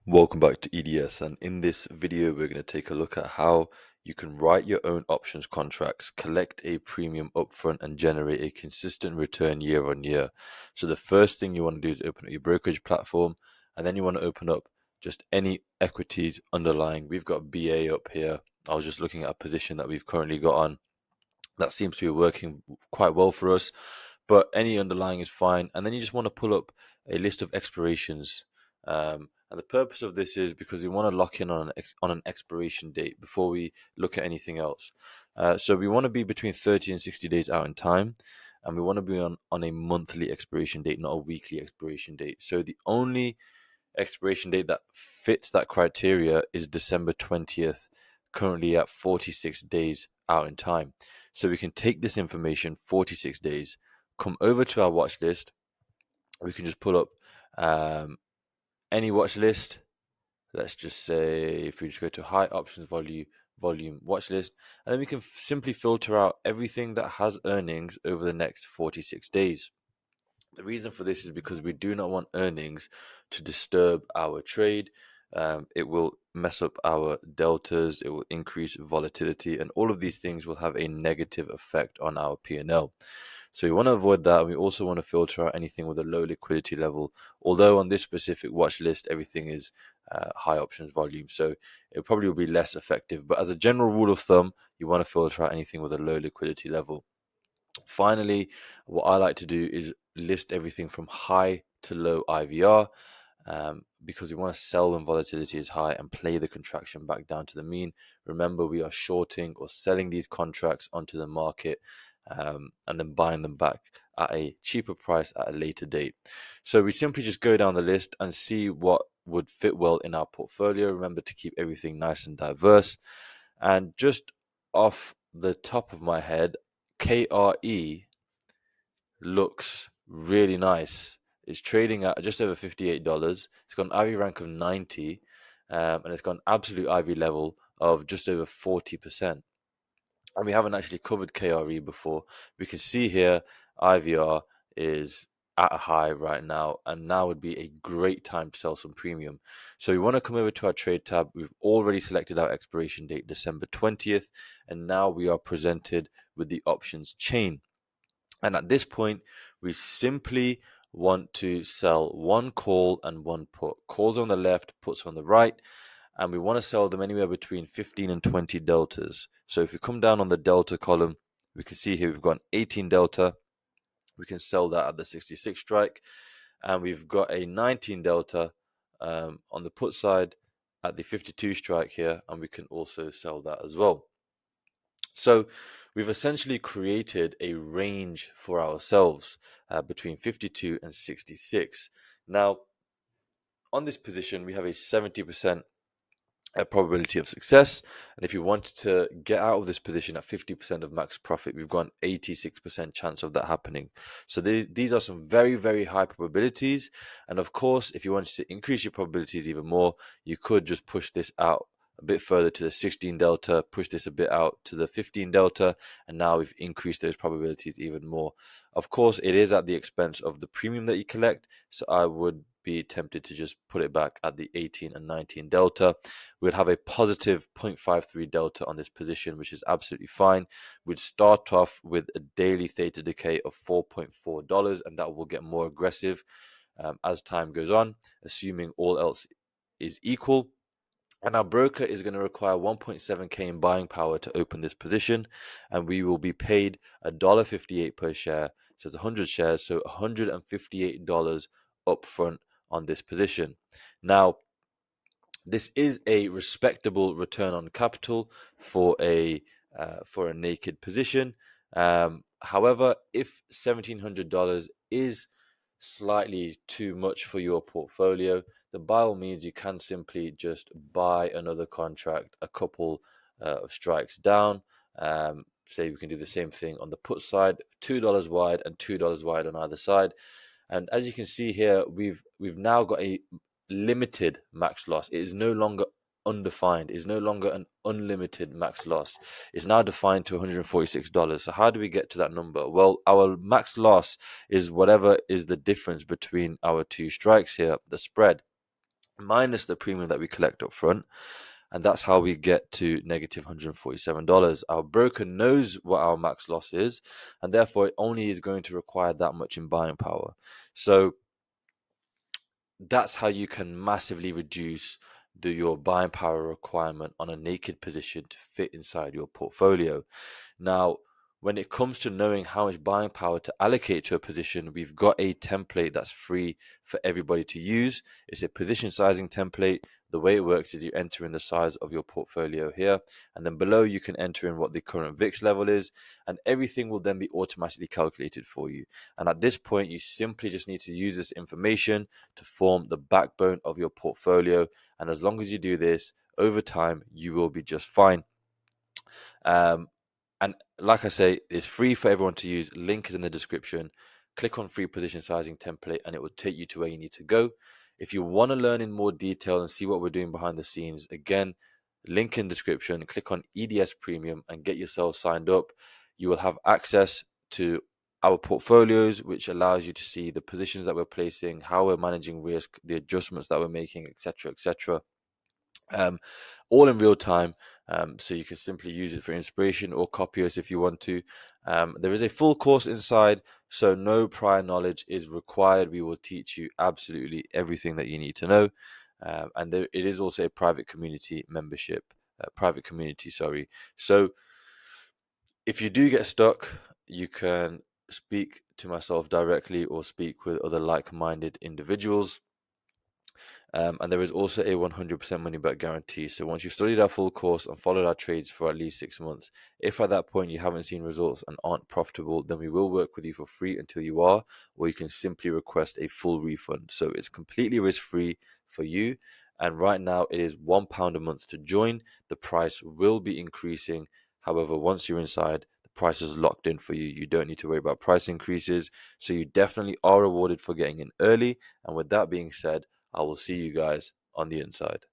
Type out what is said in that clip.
Welcome back to EDS, and in this video we're going to take a look at how you can write your own options contracts, collect a premium upfront and generate a consistent return year on year. So the first thing you want to do is open up your brokerage platform, and then you want to open up just any equities underlying. We've got BA up here. I was just looking at a position that we've currently got on that seems to be working quite well for us, but any underlying is fine. And then you just want to pull up a list of expirations. And the purpose of this is because we want to lock in on an expiration date before we look at anything else. So we want to be between 30 and 60 days out in time, and we want to be on a monthly expiration date, not a weekly expiration date. So the only expiration date that fits that criteria is December 20th, currently at 46 days out in time. So we can take this information, 46 days, come over to our watch list. We can just pull up any watch list. Let's just say if we just go to high options volume watch list, and then we can simply filter out everything that has earnings over the next 46 days. The reason for this is because we do not want earnings to disturb our trade. It will mess up our deltas, it will increase volatility, and all of these things will have a negative effect on our P&L. So we want to avoid that, and we also want to filter out anything with a low liquidity level. Although on this specific watch list, everything is high options volume, so it probably will be less effective. But as a general rule of thumb, you want to filter out anything with a low liquidity level. Finally, what I like to do is list everything from high to low IVR, because we want to sell when volatility is high and play the contraction back down to the mean. Remember, we are shorting or selling these contracts onto the market, and then buying them back at a cheaper price at a later date. So we simply just go down the list and see what would fit well in our portfolio. Remember to keep everything nice and diverse. And just off the top of my head, KRE looks really nice. It's trading at just over $58. It's got an IV rank of 90, and it's got an absolute IV level of just over 40%. And we haven't actually covered KRE before. We can see here IVR is at a high right now, and now would be a great time to sell some premium. So we want to come over to our trade tab. We've already selected our expiration date, December 20th, and now we are presented with the options chain. And at this point, we simply want to sell one call and one put. Calls on the left, puts on the right, and we want to sell them anywhere between 15 and 20 deltas. So if we come down on the delta column, we can see here we've got an 18 delta. We can sell that at the 66 strike, and we've got a 19 delta on the put side at the 52 strike here, and we can also sell that as well. So we've essentially created a range for ourselves between 52 and 66. Now, on this position, we have a 70% probability of success. And if you wanted to get out of this position at 50% of max profit, we've got an 86% chance of that happening. So these are some very, very high probabilities. And of course, if you wanted to increase your probabilities even more, you could just push this out a bit further to the 16 delta, push this a bit out to the 15 delta, and now we've increased those probabilities even more. Of course, it is at the expense of the premium that you collect, so I would be tempted to just put it back at the 18 and 19 delta. We'd have a positive 0.53 delta on this position, which is absolutely fine. We'd start off with a daily theta decay of $4.4, and that will get more aggressive as time goes on, assuming all else is equal. And our broker is going to require 1.7k in buying power to open this position, and we will be paid $1.58 per share. So it's 100 shares, so $158 upfront on this position. Now, this is a respectable return on capital for a naked position. However, if $1,700 is slightly too much for your portfolio, then by all means you can simply just buy another contract a couple of strikes down. Say we can do the same thing on the put side, $2 wide and $2 wide on either side. And as you can see here, we've now got a limited max loss. It is no longer undefined. It is no longer an unlimited max loss. It's now defined to $146. So how do we get to that number? Well, our max loss is whatever is the difference between our two strikes here, the spread. minus the premium that we collect up front. And that's how we get to negative $147. Our broker knows what our max loss is, and therefore it only is going to require that much in buying power. So that's how you can massively reduce your buying power requirement on a naked position to fit inside your portfolio. Now, when it comes to knowing how much buying power to allocate to a position, we've got a template that's free for everybody to use. It's a position sizing template. The way it works is you enter in the size of your portfolio here, and then below you can enter in what the current VIX level is, and everything will then be automatically calculated for you. And at this point, you simply just need to use this information to form the backbone of your portfolio. And as long as you do this over time, you will be just fine. And like I say, it's free for everyone to use. Link is in the description. Click on free position sizing template and it will take you to where you need to go. If you want to learn in more detail and see what we're doing behind the scenes, again, link in description. Click on EDS Premium and get yourself signed up. You will have access to our portfolios, which allows you to see the positions that we're placing, how we're managing risk, the adjustments that we're making, etc., etc. All in real time. So you can simply use it for inspiration or copy us if you want to. There is a full course inside, so no prior knowledge is required. We will teach you absolutely everything that you need to know. And it is also a private community membership, private community, sorry. So if you do get stuck, you can speak to myself directly or speak with other like-minded individuals. And there is also a 100% money back guarantee. So once you've studied our full course and followed our trades for at least 6 months, if at that point you haven't seen results and aren't profitable, then we will work with you for free until you are, or you can simply request a full refund. So it's completely risk-free for you. And right now it is £1 a month to join. The price will be increasing. However, once you're inside, the price is locked in for you. You don't need to worry about price increases. So you definitely are rewarded for getting in early. And with that being said, I will see you guys on the inside.